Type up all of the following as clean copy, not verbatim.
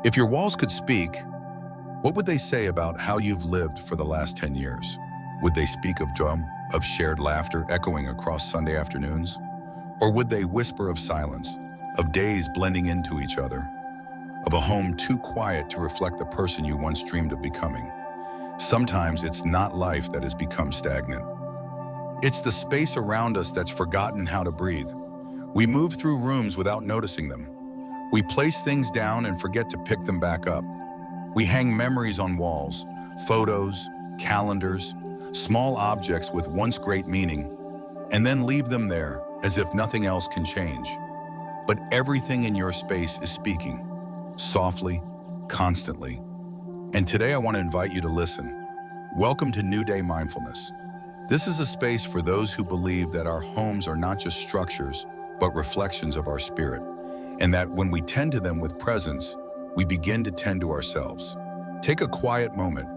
If your walls could speak, what would they say about how you've lived for the last 10 years? Would they speak of joy, of shared laughter echoing across Sunday afternoons? Or would they whisper of silence, of days blending into each other, of a home too quiet to reflect the person you once dreamed of becoming? Sometimes it's not life that has become stagnant. It's the space around us that's forgotten how to breathe. We move through rooms without noticing them. We place things down and forget to pick them back up. We hang memories on walls, photos, calendars, small objects with once great meaning, and then leave them there as if nothing else can change. But everything in your space is speaking, softly, constantly. And today I want to invite you to listen. Welcome to New Day Mindfulness. This is a space for those who believe that our homes are not just structures, but reflections of our spirit, and that when we tend to them with presence, we begin to tend to ourselves. Take a quiet moment.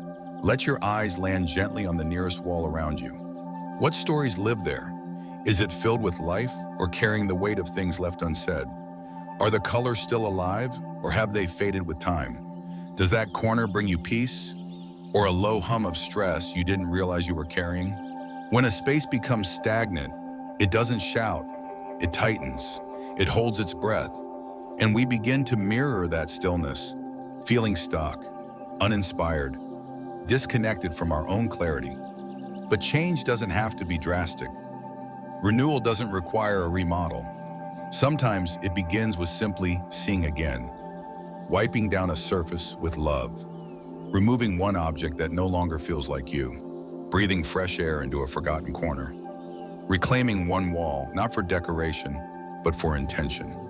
Let your eyes land gently on the nearest wall around you. What stories live there? Is it filled with life or carrying the weight of things left unsaid? Are the colors still alive or have they faded with time? Does that corner bring you peace or a low hum of stress you didn't realize you were carrying? When a space becomes stagnant, it doesn't shout, it tightens, it holds its breath, and we begin to mirror that stillness, feeling stuck, uninspired, disconnected from our own clarity. But change doesn't have to be drastic. Renewal doesn't require a remodel. Sometimes it begins with simply seeing again, wiping down a surface with love, removing one object that no longer feels like you, breathing fresh air into a forgotten corner, reclaiming one wall, not for decoration, but for intention.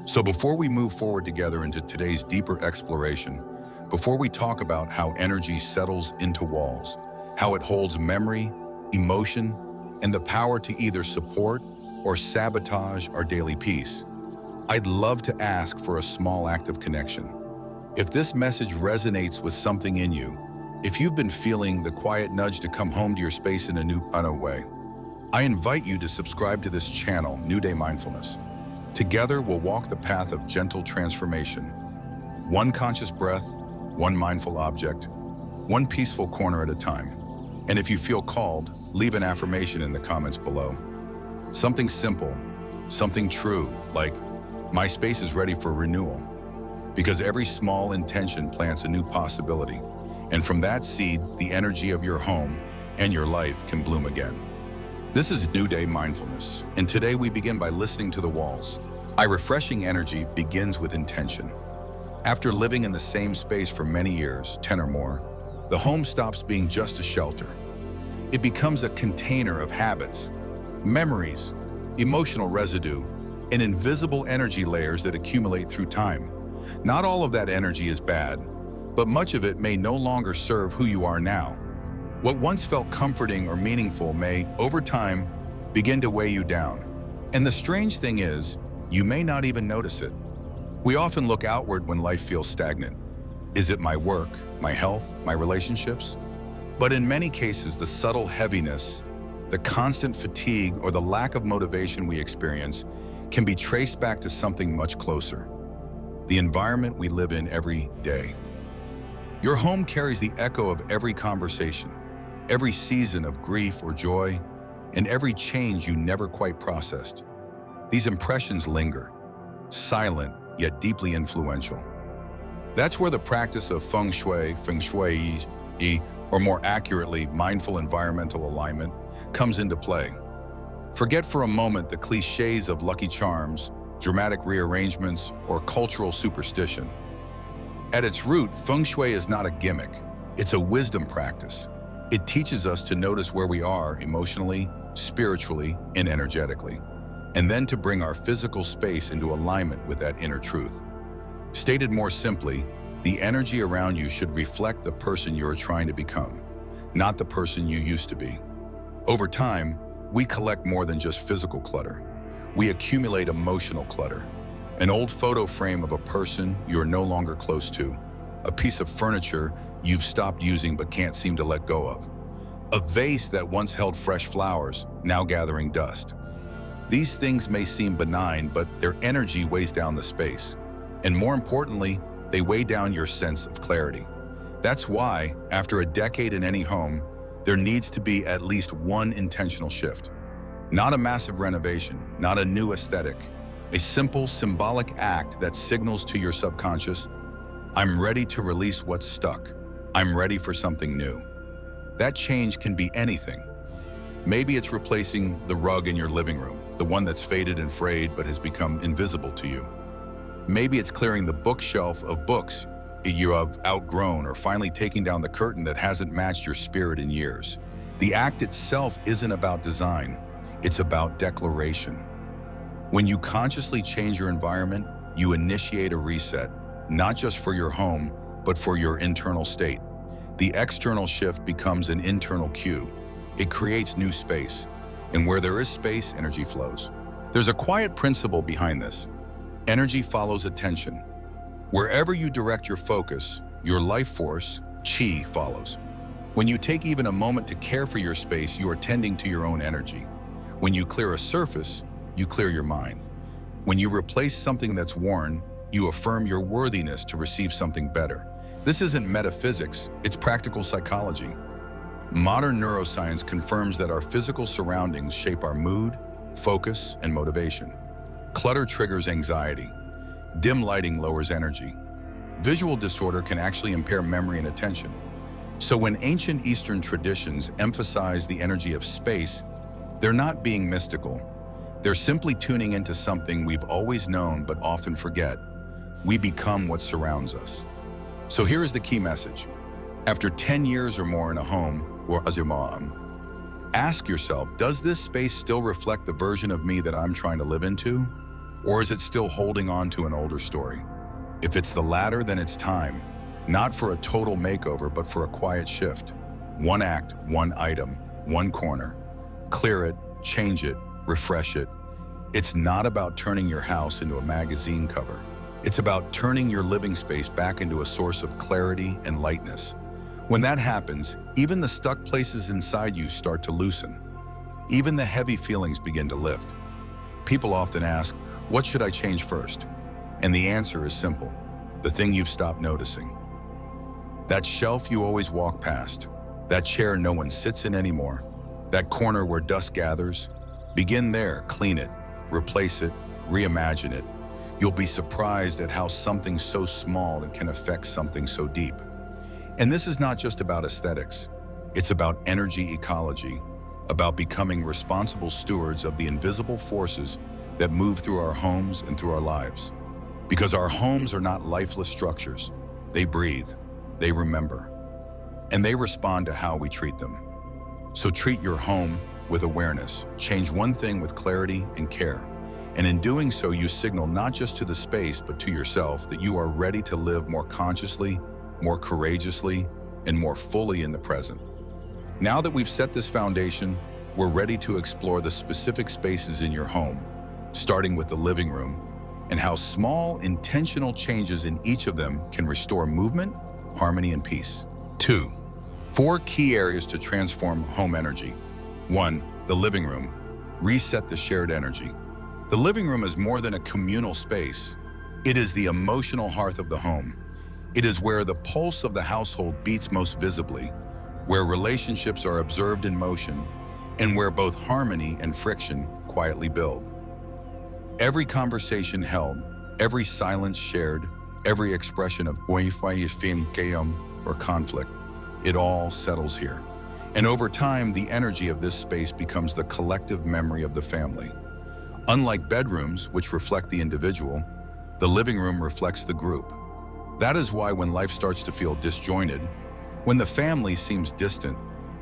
So before we move forward together into today's deeper exploration, before we talk about how energy settles into walls, how it holds memory, emotion, and the power to either support or sabotage our daily peace, I'd love to ask for a small act of connection. If this message resonates with something in you, if you've been feeling the quiet nudge to come home to your space in a new way, I invite you to subscribe to this channel, New Day Mindfulness. Together, we'll walk the path of gentle transformation. One conscious breath, one mindful object, one peaceful corner at a time. And if you feel called, leave an affirmation in the comments below. Something simple, something true, like, my space is ready for renewal. Because every small intention plants a new possibility. And from that seed, the energy of your home and your life can bloom again. This is New Day Mindfulness, and today we begin by listening to the walls. Our refreshing energy begins with intention. After living in the same space for many years, 10 or more, the home stops being just a shelter. It becomes a container of habits, memories, emotional residue, and invisible energy layers that accumulate through time. Not all of that energy is bad, but much of it may no longer serve who you are now. What once felt comforting or meaningful may, over time, begin to weigh you down. And the strange thing is, you may not even notice it. We often look outward when life feels stagnant. Is it my work, my health, my relationships? But in many cases, the subtle heaviness, the constant fatigue, or the lack of motivation we experience can be traced back to something much closer: the environment we live in every day. Your home carries the echo of every conversation, every season of grief or joy, and every change you never quite processed. These impressions linger, silent yet deeply influential. That's where the practice of Feng Shui, or more accurately, mindful environmental alignment, comes into play. Forget for a moment the cliches of lucky charms, dramatic rearrangements, or cultural superstition. At its root, Feng Shui is not a gimmick, it's a wisdom practice. It teaches us to notice where we are emotionally, spiritually, and energetically, and then to bring our physical space into alignment with that inner truth. Stated more simply, the energy around you should reflect the person you're trying to become, not the person you used to be. Over time, we collect more than just physical clutter. We accumulate emotional clutter. An old photo frame of a person you're no longer close to, a piece of furniture you've stopped using but can't seem to let go of, a vase that once held fresh flowers, now gathering dust. These things may seem benign, but their energy weighs down the space. And more importantly, They weigh down your sense of clarity. That's why, after a decade in any home, there needs to be at least one intentional shift. Not a massive renovation, not a new aesthetic. A simple, symbolic act that signals to your subconscious, I'm ready to release what's stuck. I'm ready for something new. That change can be anything. Maybe it's replacing the rug in your living room, the one that's faded and frayed but has become invisible to you. Maybe it's clearing the bookshelf of books you have outgrown, or finally taking down the curtain that hasn't matched your spirit in years. The act itself isn't about design, it's about declaration. When you consciously change your environment, you initiate a reset, not just for your home, but for your internal state. The external shift becomes an internal cue. It creates new space, and where there is space, energy flows. There's a quiet principle behind this. Energy follows attention. Wherever you direct your focus, your life force, Qi, follows. When you take even a moment to care for your space, you are tending to your own energy. When you clear a surface, you clear your mind. When you replace something that's worn, you affirm your worthiness to receive something better. This isn't metaphysics, it's practical psychology. Modern neuroscience confirms that our physical surroundings shape our mood, focus, and motivation. Clutter triggers anxiety. Dim lighting lowers energy. Visual disorder can actually impair memory and attention. So when ancient Eastern traditions emphasize the energy of space, they're not being mystical. They're simply tuning into something we've always known but often forget. We become what surrounds us. So here is the key message. After 10 years or more in a home, or as your mom, ask yourself, does this space still reflect the version of me that I'm trying to live into? Or is it still holding on to an older story? If it's the latter, then it's time, not for a total makeover, but for a quiet shift. One act, one item, one corner. Clear it, change it, refresh it. It's not about turning your house into a magazine cover. It's about turning your living space back into a source of clarity and lightness. When that happens, even the stuck places inside you start to loosen. Even the heavy feelings begin to lift. People often ask, what should I change first? And the answer is simple. The thing you've stopped noticing. That shelf you always walk past. That chair no one sits in anymore. That corner where dust gathers. Begin there, clean it, replace it, reimagine it. You'll be surprised at how something so small can affect something so deep. And this is not just about aesthetics. It's about energy ecology, about becoming responsible stewards of the invisible forces that move through our homes and through our lives. Because our homes are not lifeless structures. They breathe, they remember, and they respond to how we treat them. So treat your home with awareness. Change one thing with clarity and care. And in doing so, you signal not just to the space, but to yourself that you are ready to live more consciously, more courageously, and more fully in the present. Now that we've set this foundation, we're ready to explore the specific spaces in your home, starting with the living room, and how small, intentional changes in each of them can restore movement, harmony, and peace. 2. 4 key areas to transform home energy. 1. The living room. Reset the shared energy. The living room is more than a communal space. It is the emotional hearth of the home. It is where the pulse of the household beats most visibly, where relationships are observed in motion, and where both harmony and friction quietly build. Every conversation held, every silence shared, every expression of or conflict, it all settles here. And over time, the energy of this space becomes the collective memory of the family. Unlike bedrooms, which reflect the individual, the living room reflects the group. That is why when life starts to feel disjointed, when the family seems distant,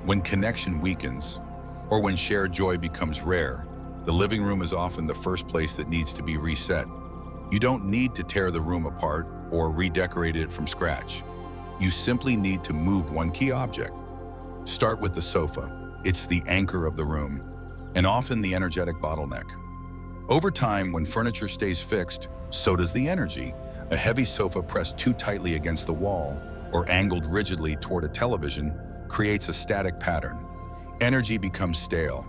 when connection weakens, or when shared joy becomes rare, the living room is often the first place that needs to be reset. You don't need to tear the room apart or redecorate it from scratch. You simply need to move one key object. Start with the sofa. It's the anchor of the room, and often the energetic bottleneck. Over time, when furniture stays fixed, so does the energy. A heavy sofa pressed too tightly against the wall or angled rigidly toward a television creates a static pattern. Energy becomes stale.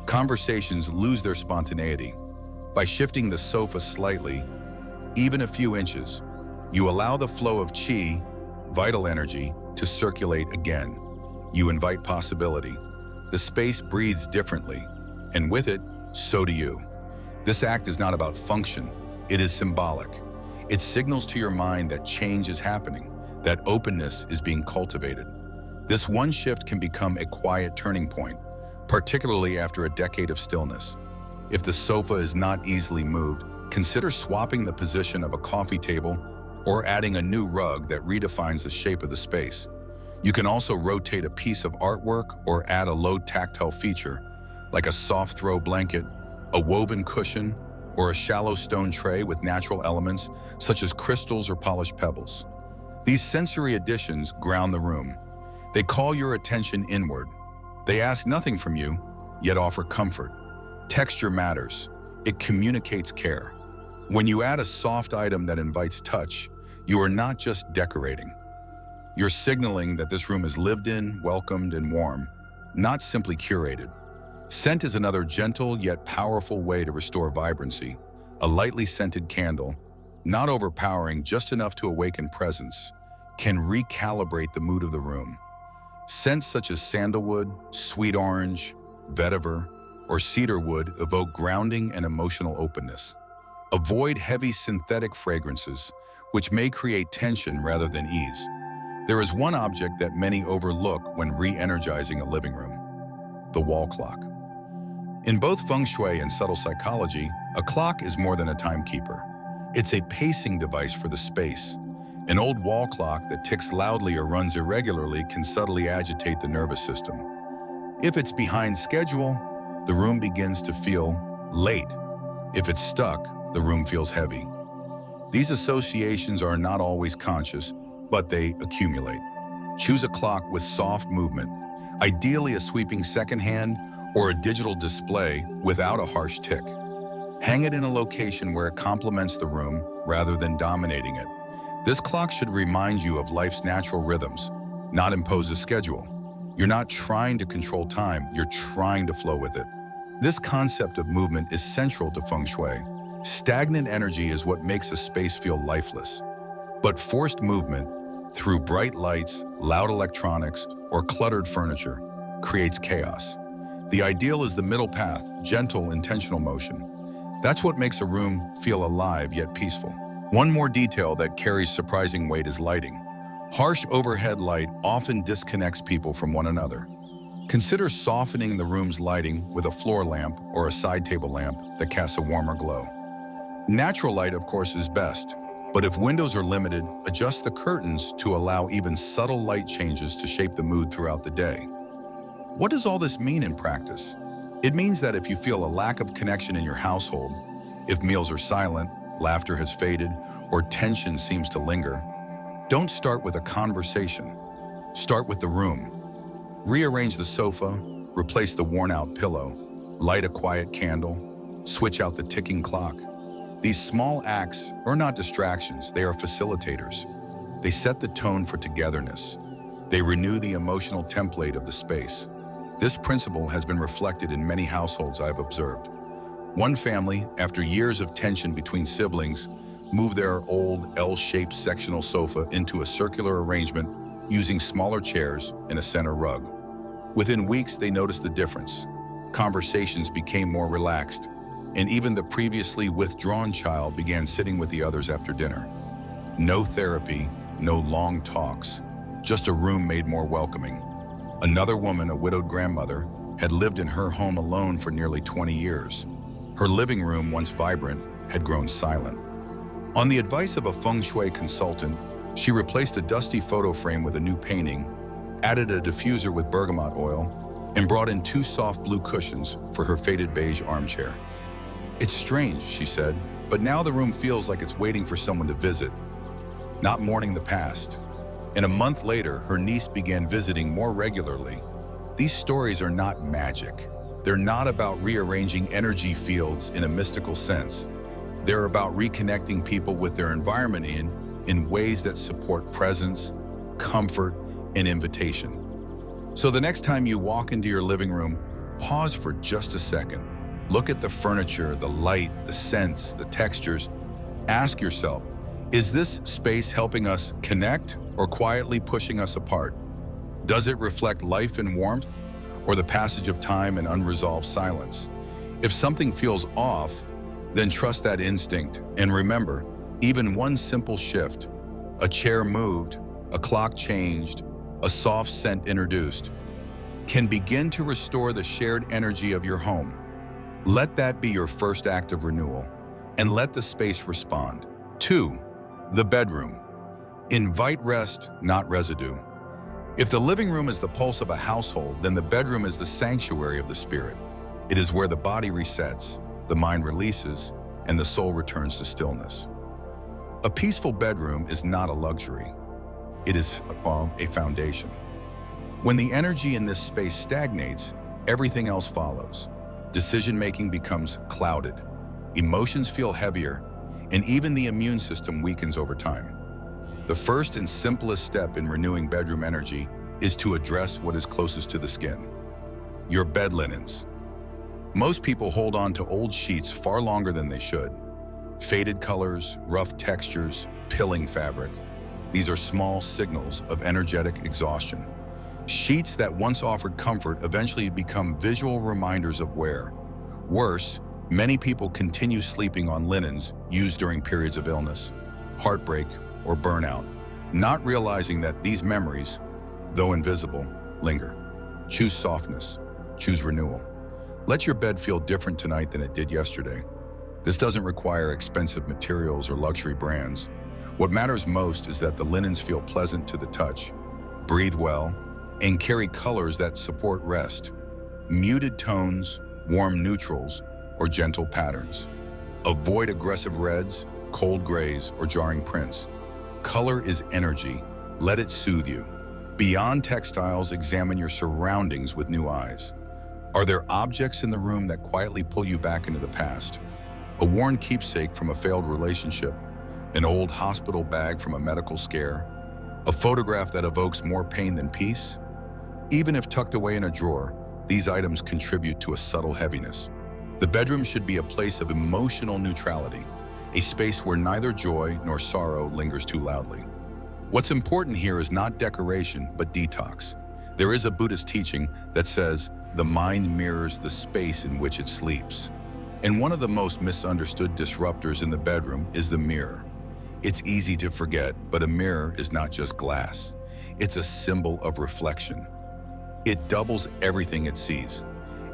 Conversations lose their spontaneity. By shifting the sofa slightly, even a few inches, You allow the flow of qi, vital energy, to circulate again. You invite possibility. The space breathes differently, and with it, so do you. This act is not about function, it is symbolic. It signals to your mind that change is happening, that openness is being cultivated. This one shift can become a quiet turning point, particularly after a decade of stillness. If the sofa is not easily moved, consider swapping the position of a coffee table or adding a new rug that redefines the shape of the space. You can also rotate a piece of artwork or add a low tactile feature, like a soft throw blanket, a woven cushion, or a shallow stone tray with natural elements such as crystals or polished pebbles. These sensory additions ground the room. They call your attention inward. They ask nothing from you, yet offer comfort. Texture matters. It communicates care. When you add a soft item that invites touch, you are not just decorating. You're signaling that this room is lived in, welcomed, and warm, not simply curated. Scent is another gentle yet powerful way to restore vibrancy. A lightly scented candle, not overpowering, just enough to awaken presence, can recalibrate the mood of the room. Scents such as sandalwood, sweet orange, vetiver, or cedarwood evoke grounding and emotional openness. Avoid heavy synthetic fragrances, which may create tension rather than ease. There is one object that many overlook when re-energizing a living room: the wall clock. In both Feng Shui and subtle psychology, a clock is more than a timekeeper. It's a pacing device for the space. An old wall clock that ticks loudly or runs irregularly can subtly agitate the nervous system. If it's behind schedule, the room begins to feel late. If it's stuck, the room feels heavy. These associations are not always conscious, but they accumulate. Choose a clock with soft movement, ideally a sweeping second hand or a digital display without a harsh tick. Hang it in a location where it complements the room rather than dominating it. This clock should remind you of life's natural rhythms, not impose a schedule. You're not trying to control time, you're trying to flow with it. This concept of movement is central to Feng Shui. Stagnant energy is what makes a space feel lifeless. But forced movement, through bright lights, loud electronics, or cluttered furniture, creates chaos. The ideal is the middle path, gentle, intentional motion. That's what makes a room feel alive yet peaceful. One more detail that carries surprising weight is lighting. Harsh overhead light often disconnects people from one another. Consider softening the room's lighting with a floor lamp or a side table lamp that casts a warmer glow. Natural light, of course, is best, but if windows are limited, adjust the curtains to allow even subtle light changes to shape the mood throughout the day. What does all this mean in practice? It means that if you feel a lack of connection in your household, if meals are silent, laughter has faded, or tension seems to linger, don't start with a conversation. Start with the room. Rearrange the sofa, replace the worn-out pillow, light a quiet candle, switch out the ticking clock. These small acts are not distractions, they are facilitators. They set the tone for togetherness. They renew the emotional template of the space. This principle has been reflected in many households I've observed. One family, after years of tension between siblings, moved their old L-shaped sectional sofa into a circular arrangement using smaller chairs and a center rug. Within weeks, they noticed the difference. Conversations became more relaxed, and even the previously withdrawn child began sitting with the others after dinner. No therapy, no long talks, just a room made more welcoming. Another woman, a widowed grandmother, had lived in her home alone for nearly 20 years. Her living room, once vibrant, had grown silent. On the advice of a Feng Shui consultant, she replaced a dusty photo frame with a new painting, added a diffuser with bergamot oil, and brought in 2 soft blue cushions for her faded beige armchair. "It's strange," she said, "but now the room feels like it's waiting for someone to visit, not mourning the past." And a month later, her niece began visiting more regularly. These stories are not magic. They're not about rearranging energy fields in a mystical sense. They're about reconnecting people with their environment in ways that support presence, comfort, and invitation. So the next time you walk into your living room, pause for just a second. Look at the furniture, the light, the scents, the textures. Ask yourself, Is this space helping us connect or quietly pushing us apart? Does it reflect life and warmth or the passage of time and unresolved silence? If something feels off, then trust that instinct and remember, even one simple shift, a chair moved, a clock changed, a soft scent introduced, can begin to restore the shared energy of your home. Let that be your first act of renewal, and let the space respond. 2. The bedroom. Invite rest, not residue. If the living room is the pulse of a household, then the bedroom is the sanctuary of the spirit. It is where the body resets, the mind releases, and the soul returns to stillness. A peaceful bedroom is not a luxury. It is a foundation. When the energy in this space stagnates, everything else follows. Decision-making becomes clouded, emotions feel heavier, and even the immune system weakens over time. The first and simplest step in renewing bedroom energy is to address what is closest to the skin: your bed linens. Most people hold on to old sheets far longer than they should. Faded colors, rough textures, pilling fabric. These are small signals of energetic exhaustion. Sheets that once offered comfort eventually become visual reminders of wear. Worse, many people continue sleeping on linens used during periods of illness, heartbreak, or burnout, not realizing that these memories, though invisible, linger. Choose softness. Choose renewal. Let your bed feel different tonight than it did yesterday. This doesn't require expensive materials or luxury brands. What matters most is that the linens feel pleasant to the touch, breathe well, and carry colors that support rest. Muted tones, warm neutrals, or gentle patterns. Avoid aggressive reds, cold grays, or jarring prints. Color is energy. Let it soothe you. Beyond textiles, examine your surroundings with new eyes. Are there objects in the room that quietly pull you back into the past? A worn keepsake from a failed relationship, an old hospital bag from a medical scare, a photograph that evokes more pain than peace? Even if tucked away in a drawer, these items contribute to a subtle heaviness. The bedroom should be a place of emotional neutrality, a space where neither joy nor sorrow lingers too loudly. What's important here is not decoration, but detox. There is a Buddhist teaching that says the mind mirrors the space in which it sleeps. And one of the most misunderstood disruptors in the bedroom is the mirror. It's easy to forget, but a mirror is not just glass. It's a symbol of reflection. It doubles everything it sees.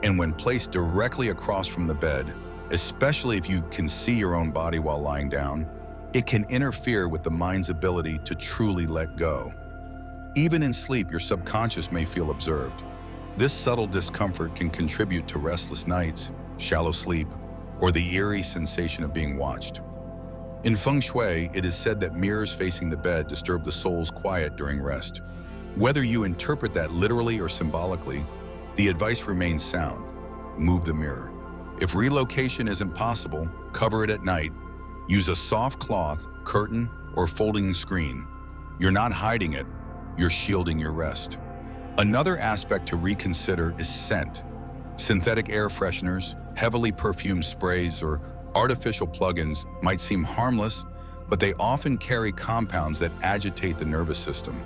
And when placed directly across from the bed, especially if you can see your own body while lying down, it can interfere with the mind's ability to truly let go. Even in sleep, your subconscious may feel observed. This subtle discomfort can contribute to restless nights, shallow sleep, or the eerie sensation of being watched. In Feng Shui, it is said that mirrors facing the bed disturb the soul's quiet during rest. Whether you interpret that literally or symbolically, the advice remains sound. Move the mirror. If relocation isn't possible, cover it at night. Use a soft cloth, curtain, or folding screen. You're not hiding it, you're shielding your rest. Another aspect to reconsider is scent. Synthetic air fresheners, heavily perfumed sprays, or artificial plugins might seem harmless, but they often carry compounds that agitate the nervous system.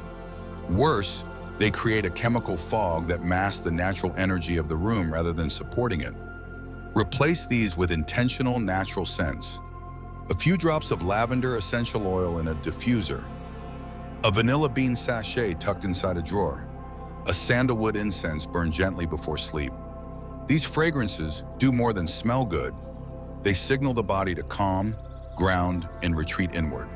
Worse, they create a chemical fog that masks the natural energy of the room rather than supporting it. Replace these with intentional natural scents. A few drops of lavender essential oil in a diffuser, a vanilla bean sachet tucked inside a drawer, a sandalwood incense burned gently before sleep. These fragrances do more than smell good. They signal the body to calm, ground, and retreat inward.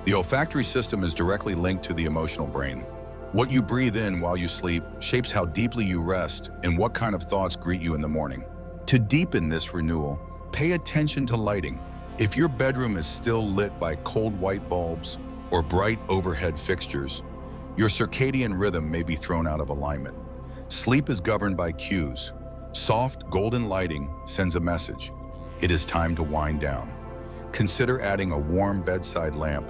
The olfactory system is directly linked to the emotional brain. What you breathe in while you sleep shapes how deeply you rest and what kind of thoughts greet you in the morning. To deepen this renewal, pay attention to lighting. If your bedroom is still lit by cold white bulbs or bright overhead fixtures, your circadian rhythm may be thrown out of alignment. Sleep is governed by cues. Soft, golden lighting sends a message. It is time to wind down. Consider adding a warm bedside lamp,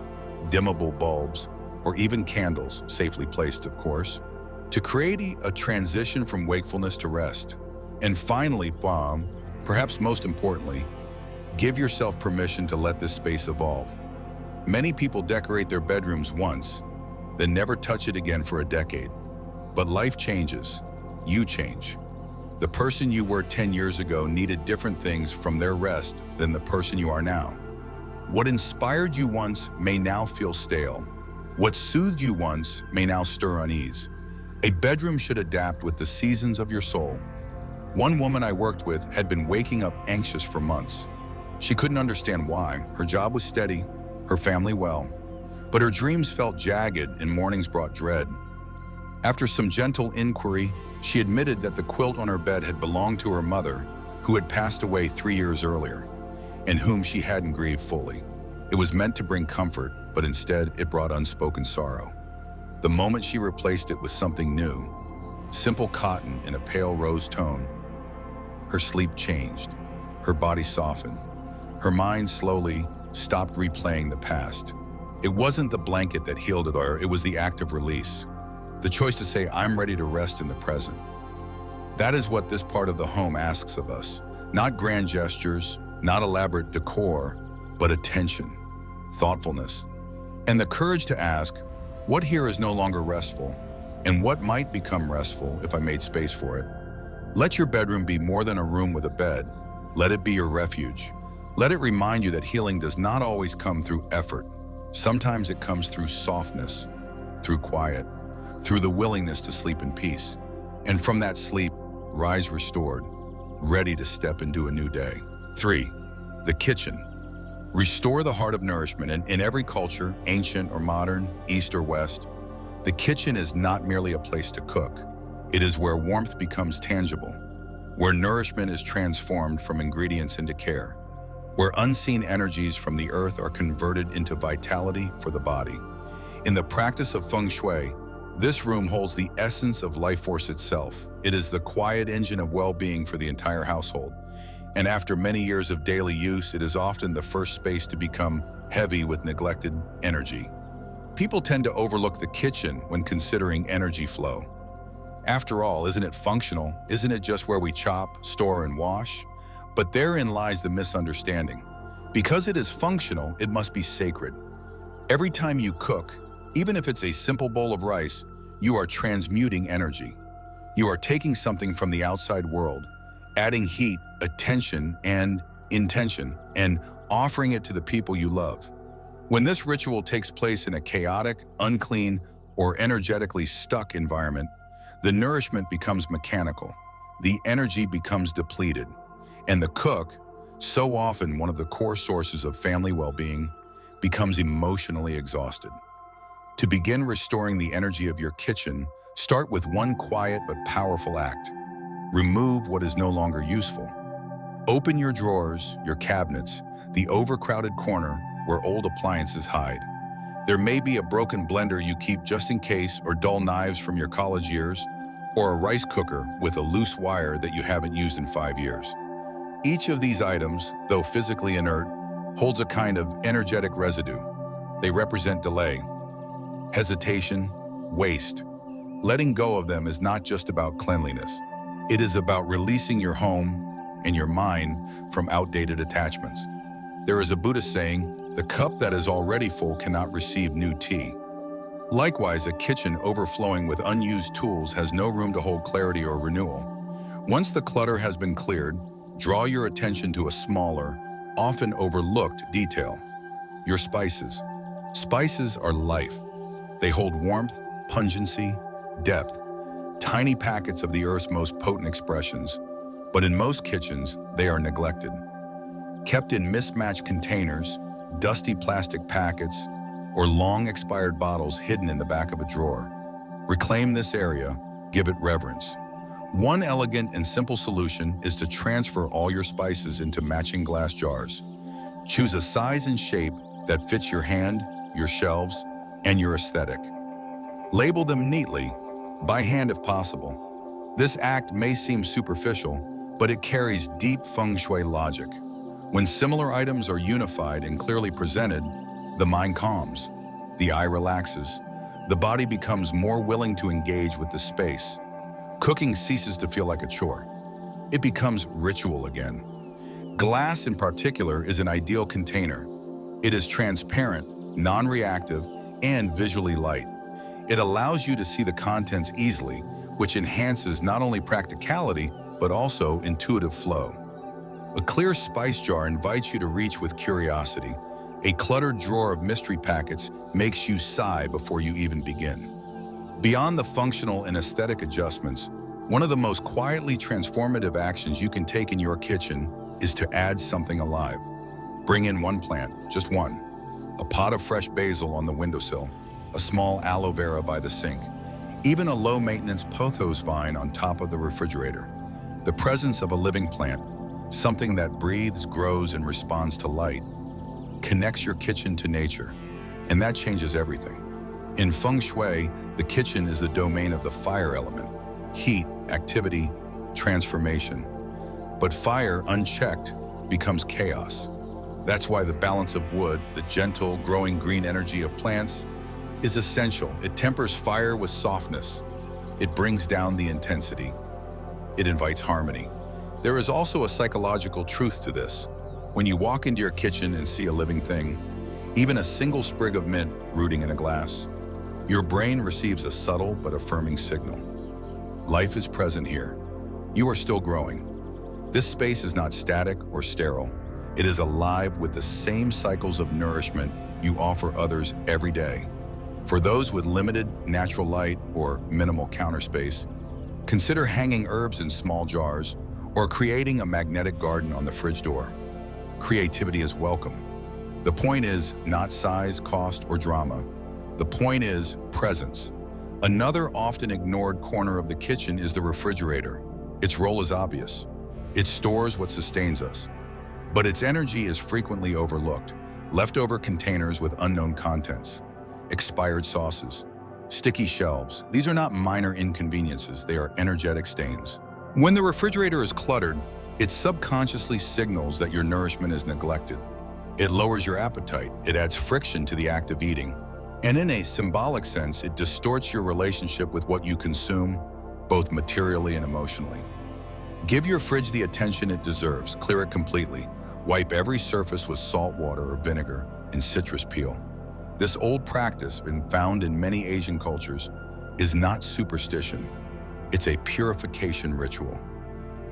dimmable bulbs, or even candles, safely placed, of course, to create a transition from wakefulness to rest. And finally, perhaps most importantly, give yourself permission to let this space evolve. Many people decorate their bedrooms once, then never touch it again for a decade. But life changes. You change. The person you were 10 years ago needed different things from their rest than the person you are now. What inspired you once may now feel stale. What soothed you once may now stir unease. A bedroom should adapt with the seasons of your soul. One woman I worked with had been waking up anxious for months. She couldn't understand why. Her job was steady, her family well, but her dreams felt jagged and mornings brought dread. After some gentle inquiry, she admitted that the quilt on her bed had belonged to her mother, who had passed away 3 years earlier, and whom she hadn't grieved fully. It was meant to bring comfort, but instead it brought unspoken sorrow. The moment she replaced it with something new, simple cotton in a pale rose tone, her sleep changed, her body softened, her mind slowly stopped replaying the past. It wasn't the blanket that healed it, it was the act of release. The choice to say, I'm ready to rest in the present. That is what this part of the home asks of us. Not grand gestures, not elaborate decor, but attention, thoughtfulness, and the courage to ask, what here is no longer restful, and what might become restful if I made space for it? Let your bedroom be more than a room with a bed. Let it be your refuge. Let it remind you that healing does not always come through effort. Sometimes it comes through softness, through quiet, through the willingness to sleep in peace. And from that sleep, rise restored, ready to step into a new day. 3. The kitchen. Restore the heart of nourishment. And in every culture, ancient or modern, east or west, the kitchen is not merely a place to cook. It is where warmth becomes tangible, where nourishment is transformed from ingredients into care, where unseen energies from the earth are converted into vitality for the body. In the practice of Feng Shui, this room holds the essence of life force itself. It is the quiet engine of well-being for the entire household. And after many years of daily use, it is often the first space to become heavy with neglected energy. People tend to overlook the kitchen when considering energy flow. After all, isn't it functional? Isn't it just where we chop, store, and wash? But therein lies the misunderstanding. Because it is functional, it must be sacred. Every time you cook, even if it's a simple bowl of rice, you are transmuting energy. You are taking something from the outside world, adding heat, attention, and intention, and offering it to the people you love. When this ritual takes place in a chaotic, unclean, or energetically stuck environment, the nourishment becomes mechanical, the energy becomes depleted, and the cook, so often one of the core sources of family well-being, becomes emotionally exhausted. To begin restoring the energy of your kitchen, start with one quiet but powerful act. Remove what is no longer useful. Open your drawers, your cabinets, the overcrowded corner where old appliances hide. There may be a broken blender you keep just in case, or dull knives from your college years, or a rice cooker with a loose wire that you haven't used in 5 years. Each of these items, though physically inert, holds a kind of energetic residue. They represent delay, hesitation, waste. Letting go of them is not just about cleanliness. It is about releasing your home and your mind from outdated attachments. There is a Buddhist saying, the cup that is already full cannot receive new tea. Likewise, a kitchen overflowing with unused tools has no room to hold clarity or renewal. Once the clutter has been cleared, draw your attention to a smaller, often overlooked detail. Your spices. Spices are life. They hold warmth, pungency, depth, tiny packets of the earth's most potent expressions. But in most kitchens, they are neglected. Kept in mismatched containers, dusty plastic packets, or long expired bottles hidden in the back of a drawer. Reclaim this area, give it reverence. One elegant and simple solution is to transfer all your spices into matching glass jars. Choose a size and shape that fits your hand, your shelves, and your aesthetic. Label them neatly, by hand if possible. This act may seem superficial, but it carries deep feng shui logic. When similar items are unified and clearly presented, the mind calms, the eye relaxes, the body becomes more willing to engage with the space. Cooking ceases to feel like a chore. It becomes ritual again. Glass in particular is an ideal container. It is transparent, non-reactive, and visually light. It allows you to see the contents easily, which enhances not only practicality, but also intuitive flow. A clear spice jar invites you to reach with curiosity. A cluttered drawer of mystery packets makes you sigh before you even begin. Beyond the functional and aesthetic adjustments, one of the most quietly transformative actions you can take in your kitchen is to add something alive. Bring in one plant, just one. A pot of fresh basil on the windowsill, a small aloe vera by the sink, even a low-maintenance pothos vine on top of the refrigerator. The presence of a living plant, something that breathes, grows, and responds to light, connects your kitchen to nature, and that changes everything. In Feng Shui, the kitchen is the domain of the fire element, heat, activity, transformation. But fire, unchecked, becomes chaos. That's why the balance of wood, the gentle, growing green energy of plants, is essential. It tempers fire with softness. It brings down the intensity. It invites harmony. There is also a psychological truth to this. When you walk into your kitchen and see a living thing, even a single sprig of mint rooting in a glass, your brain receives a subtle but affirming signal. Life is present here. You are still growing. This space is not static or sterile. It is alive with the same cycles of nourishment you offer others every day. For those with limited natural light or minimal counter space, consider hanging herbs in small jars or creating a magnetic garden on the fridge door. Creativity is welcome. The point is not size, cost, or drama. The point is presence. Another often ignored corner of the kitchen is the refrigerator. Its role is obvious. It stores what sustains us. But its energy is frequently overlooked. Leftover containers with unknown contents, expired sauces, sticky shelves. These are not minor inconveniences, they are energetic stains. When the refrigerator is cluttered, it subconsciously signals that your nourishment is neglected. It lowers your appetite, it adds friction to the act of eating, and in a symbolic sense, it distorts your relationship with what you consume, both materially and emotionally. Give your fridge the attention it deserves, clear it completely, wipe every surface with salt water or vinegar and citrus peel. This old practice, found in many Asian cultures, is not superstition. It's a purification ritual.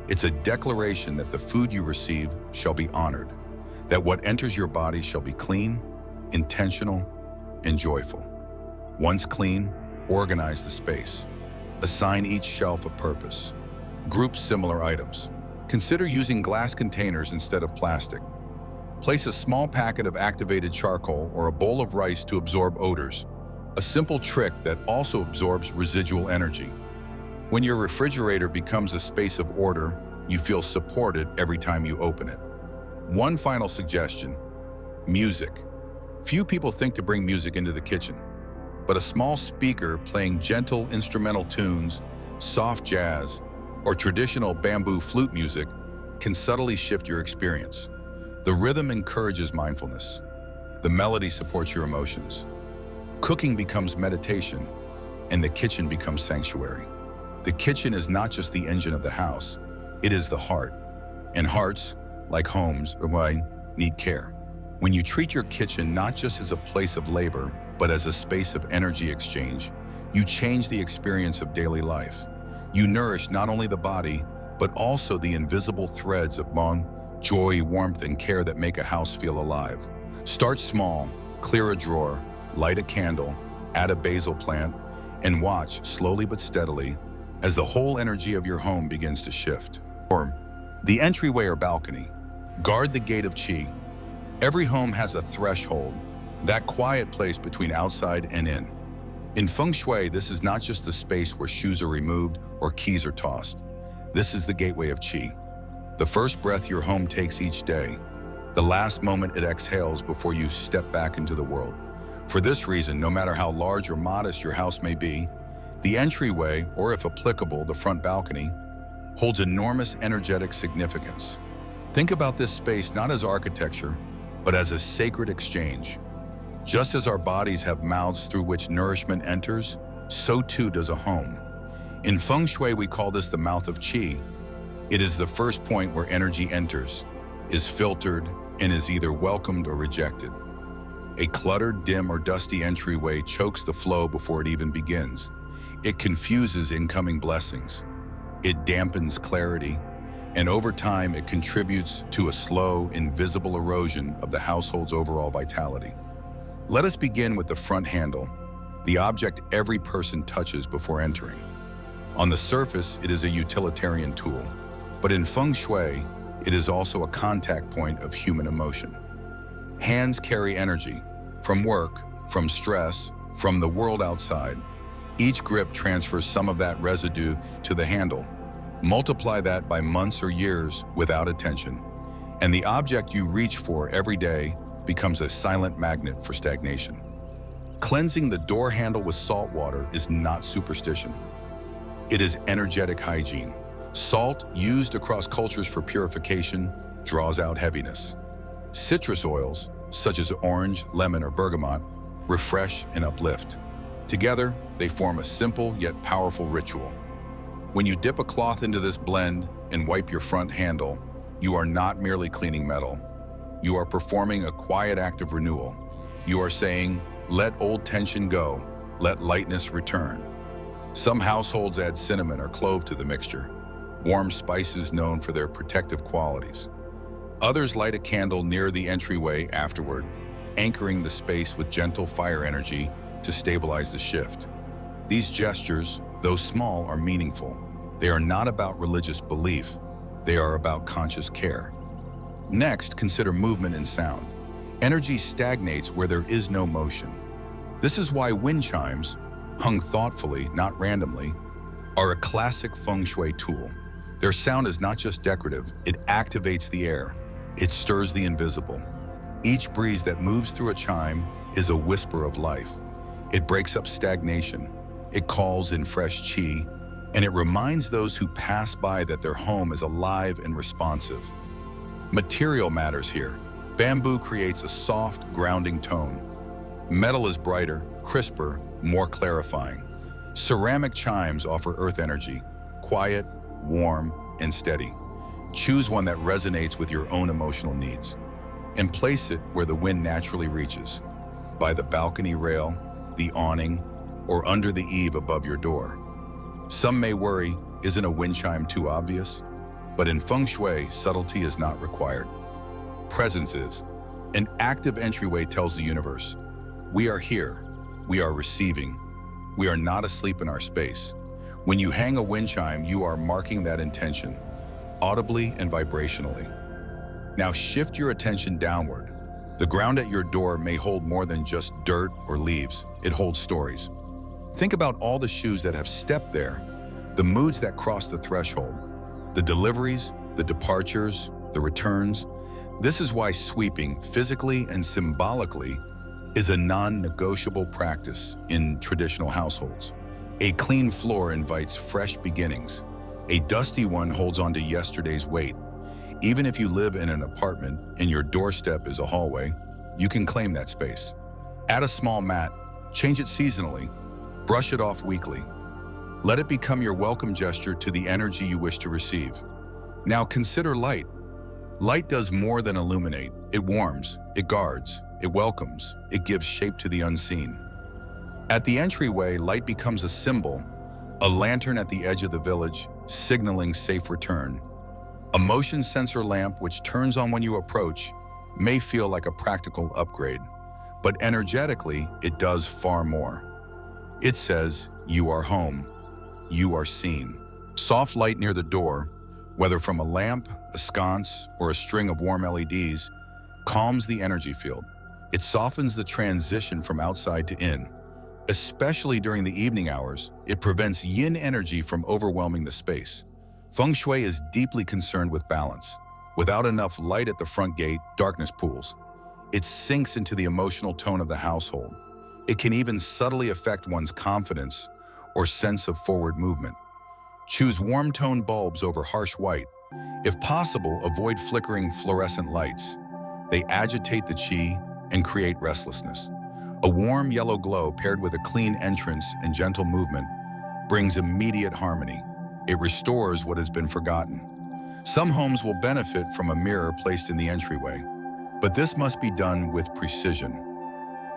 It's a declaration that the food you receive shall be honored, that what enters your body shall be clean, intentional, and joyful. Once clean, organize the space. Assign each shelf a purpose. Group similar items. Consider using glass containers instead of plastic. Place a small packet of activated charcoal or a bowl of rice to absorb odors, a simple trick that also absorbs residual energy. When your refrigerator becomes a space of order, you feel supported every time you open it. One final suggestion: music. Few people think to bring music into the kitchen, but a small speaker playing gentle instrumental tunes, soft jazz, or traditional bamboo flute music can subtly shift your experience. The rhythm encourages mindfulness. The melody supports your emotions. Cooking becomes meditation, and the kitchen becomes sanctuary. The kitchen is not just the engine of the house, it is the heart. And hearts, like homes or wine, need care. When you treat your kitchen not just as a place of labor, but as a space of energy exchange, you change the experience of daily life. You nourish not only the body, but also the invisible threads of bond, joy, warmth, and care that make a house feel alive. Start small, clear a drawer, light a candle, add a basil plant, and watch, slowly but steadily, as the whole energy of your home begins to shift. Or the entryway or balcony. Guard the gate of Qi. Every home has a threshold, that quiet place between outside and in. In Feng Shui, this is not just the space where shoes are removed or keys are tossed. This is the gateway of Qi. The first breath your home takes each day. The last moment it exhales before you step back into the world. For this reason, no matter how large or modest your house may be, the entryway, or if applicable, the front balcony, holds enormous energetic significance. Think about this space not as architecture, but as a sacred exchange. Just as our bodies have mouths through which nourishment enters, so too does a home. In Feng Shui, we call this the mouth of Qi. It is the first point where energy enters, is filtered, and is either welcomed or rejected. A cluttered, dim, or dusty entryway chokes the flow before it even begins. It confuses incoming blessings. It dampens clarity, and over time it contributes to a slow, invisible erosion of the household's overall vitality. Let us begin with the front handle, the object every person touches before entering. On the surface, it is a utilitarian tool, but in Feng Shui, it is also a contact point of human emotion. Hands carry energy, from work, from stress, from the world outside. Each grip transfers some of that residue to the handle. Multiply that by months or years without attention, and the object you reach for every day becomes a silent magnet for stagnation. Cleansing the door handle with salt water is not superstition. It is energetic hygiene. Salt, used across cultures for purification, draws out heaviness. Citrus oils, such as orange, lemon, or bergamot, refresh and uplift. Together, they form a simple yet powerful ritual. When you dip a cloth into this blend and wipe your front handle, you are not merely cleaning metal. You are performing a quiet act of renewal. You are saying, let old tension go, let lightness return. Some households add cinnamon or clove to the mixture, warm spices known for their protective qualities. Others light a candle near the entryway afterward, anchoring the space with gentle fire energy to stabilize the shift. These gestures, though small, are meaningful. They are not about religious belief. They are about conscious care. Next, consider movement and sound. Energy stagnates where there is no motion. This is why wind chimes, hung thoughtfully, not randomly, are a classic Feng Shui tool. Their sound is not just decorative, it activates the air. It stirs the invisible. Each breeze that moves through a chime is a whisper of life. It breaks up stagnation. It calls in fresh qi, and it reminds those who pass by that their home is alive and responsive. Material matters here. Bamboo creates a soft, grounding tone. Metal is brighter, crisper, more clarifying. Ceramic chimes offer earth energy, quiet, warm, and steady. Choose one that resonates with your own emotional needs, and place it where the wind naturally reaches, by the balcony rail, the awning, or under the eave above your door. Some may worry, isn't a wind chime too obvious? But in Feng Shui, subtlety is not required. Presence is. An active entryway tells the universe, we are here, we are receiving, we are not asleep in our space. When you hang a wind chime, you are marking that intention, audibly and vibrationally. Now shift your attention downward. The ground at your door may hold more than just dirt or leaves. It holds stories. Think about all the shoes that have stepped there, the moods that cross the threshold, the deliveries, the departures, the returns. This is why sweeping, physically and symbolically, is a non-negotiable practice in traditional households. A clean floor invites fresh beginnings. A dusty one holds on to yesterday's weight. Even if you live in an apartment and your doorstep is a hallway, you can claim that space. Add a small mat, change it seasonally, brush it off weekly. Let it become your welcome gesture to the energy you wish to receive. Now consider light. Light does more than illuminate. It warms, it guards, it welcomes, it gives shape to the unseen. At the entryway, light becomes a symbol, a lantern at the edge of the village, signaling safe return. A motion sensor lamp which turns on when you approach may feel like a practical upgrade, but energetically, it does far more. It says, you are home, you are seen. Soft light near the door, whether from a lamp, a sconce, or a string of warm LEDs, calms the energy field. It softens the transition from outside to in. Especially during the evening hours, it prevents yin energy from overwhelming the space. Feng Shui is deeply concerned with balance. Without enough light at the front gate, darkness pools. It sinks into the emotional tone of the household. It can even subtly affect one's confidence or sense of forward movement. Choose warm-toned bulbs over harsh white. If possible, avoid flickering fluorescent lights. They agitate the qi and create restlessness. A warm yellow glow paired with a clean entrance and gentle movement brings immediate harmony. It restores what has been forgotten. Some homes will benefit from a mirror placed in the entryway, but this must be done with precision.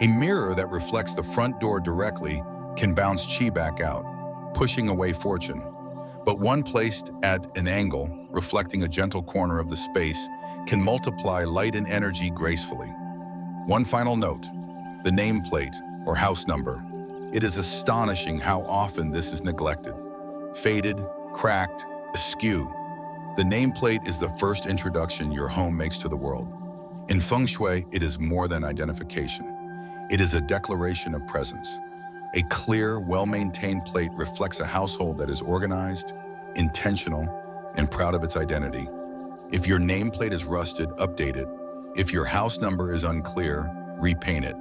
A mirror that reflects the front door directly can bounce chi back out, pushing away fortune. But one placed at an angle, reflecting a gentle corner of the space, can multiply light and energy gracefully. One final note, the nameplate or house number. It is astonishing how often this is neglected. Faded, cracked, askew. The nameplate is the first introduction your home makes to the world. In Feng Shui, it is more than identification. It is a declaration of presence. A clear, well-maintained plate reflects a household that is organized, intentional, and proud of its identity. If your nameplate is rusted, update it. If your house number is unclear, repaint it.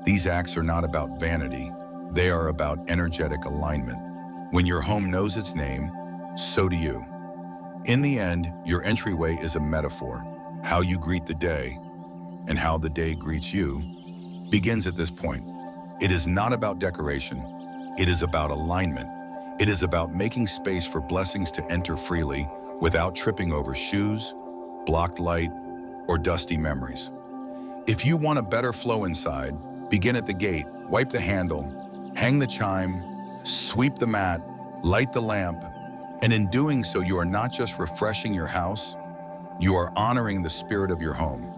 These acts are not about vanity. They are about energetic alignment. When your home knows its name, so do you. In the end, your entryway is a metaphor. How you greet the day and how the day greets you begins at this point. It is not about decoration. It is about alignment. It is about making space for blessings to enter freely without tripping over shoes, blocked light, or dusty memories. If you want a better flow inside, begin at the gate, wipe the handle, hang the chime, sweep the mat, light the lamp, and in doing so, you are not just refreshing your house, you are honoring the spirit of your home.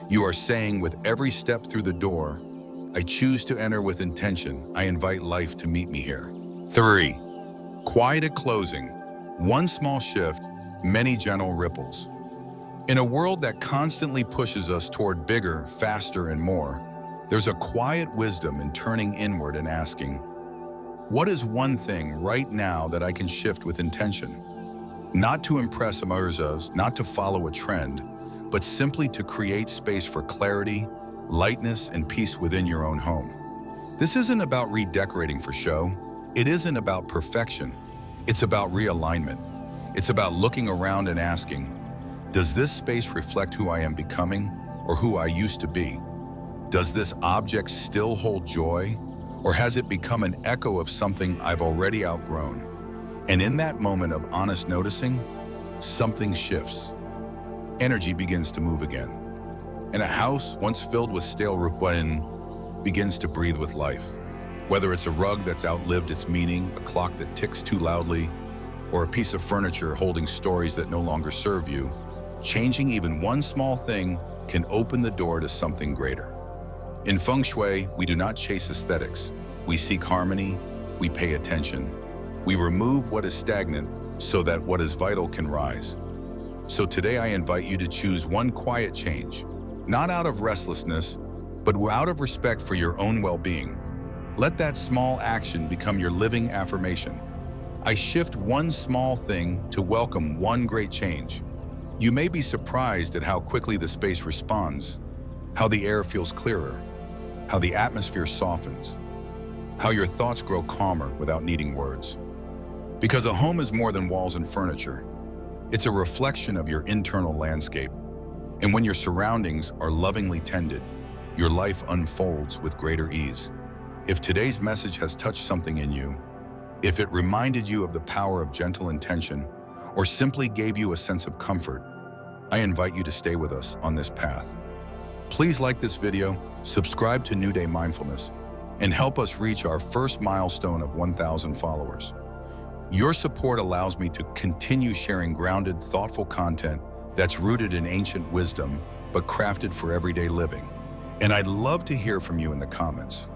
You are saying with every step through the door, I choose to enter with intention. I invite life to meet me here. 3. Quiet at closing. One small shift, many gentle ripples. In a world that constantly pushes us toward bigger, faster, and more, there's a quiet wisdom in turning inward and asking, what is one thing right now that I can shift with intention? Not to impress others, not to follow a trend, but simply to create space for clarity, lightness, and peace within your own home. This isn't about redecorating for show. It isn't about perfection. It's about realignment. It's about looking around and asking, does this space reflect who I am becoming or who I used to be? Does this object still hold joy, or has it become an echo of something I've already outgrown? And in that moment of honest noticing, something shifts. Energy begins to move again. And a house once filled with stale routine begins to breathe with life. Whether it's a rug that's outlived its meaning, a clock that ticks too loudly, or a piece of furniture holding stories that no longer serve you, changing even one small thing can open the door to something greater. In Feng Shui, we do not chase aesthetics. We seek harmony, we pay attention. We remove what is stagnant so that what is vital can rise. So today I invite you to choose one quiet change, not out of restlessness, but out of respect for your own well-being. Let that small action become your living affirmation. I shift one small thing to welcome one great change. You may be surprised at how quickly the space responds, how the air feels clearer, how the atmosphere softens, how your thoughts grow calmer without needing words. Because a home is more than walls and furniture. It's a reflection of your internal landscape. And when your surroundings are lovingly tended, your life unfolds with greater ease. If today's message has touched something in you, if it reminded you of the power of gentle intention, or simply gave you a sense of comfort, I invite you to stay with us on this path. Please like this video, subscribe to New Day Mindfulness, and help us reach our first milestone of 1,000 followers. Your support allows me to continue sharing grounded, thoughtful content that's rooted in ancient wisdom, but crafted for everyday living. And I'd love to hear from you in the comments.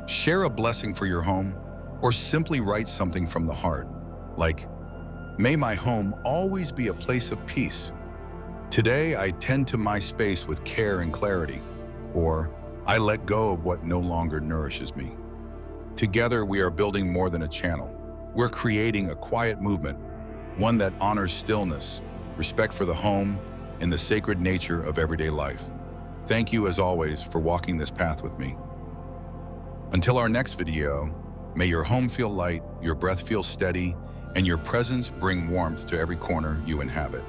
Share a blessing for your home, or simply write something from the heart, like, may my home always be a place of peace. Today, I tend to my space with care and clarity, or I let go of what no longer nourishes me. Together, we are building more than a channel. We're creating a quiet movement, one that honors stillness, respect for the home, and the sacred nature of everyday life. Thank you, as always, for walking this path with me. Until our next video, may your home feel light, your breath feel steady, and your presence bring warmth to every corner you inhabit.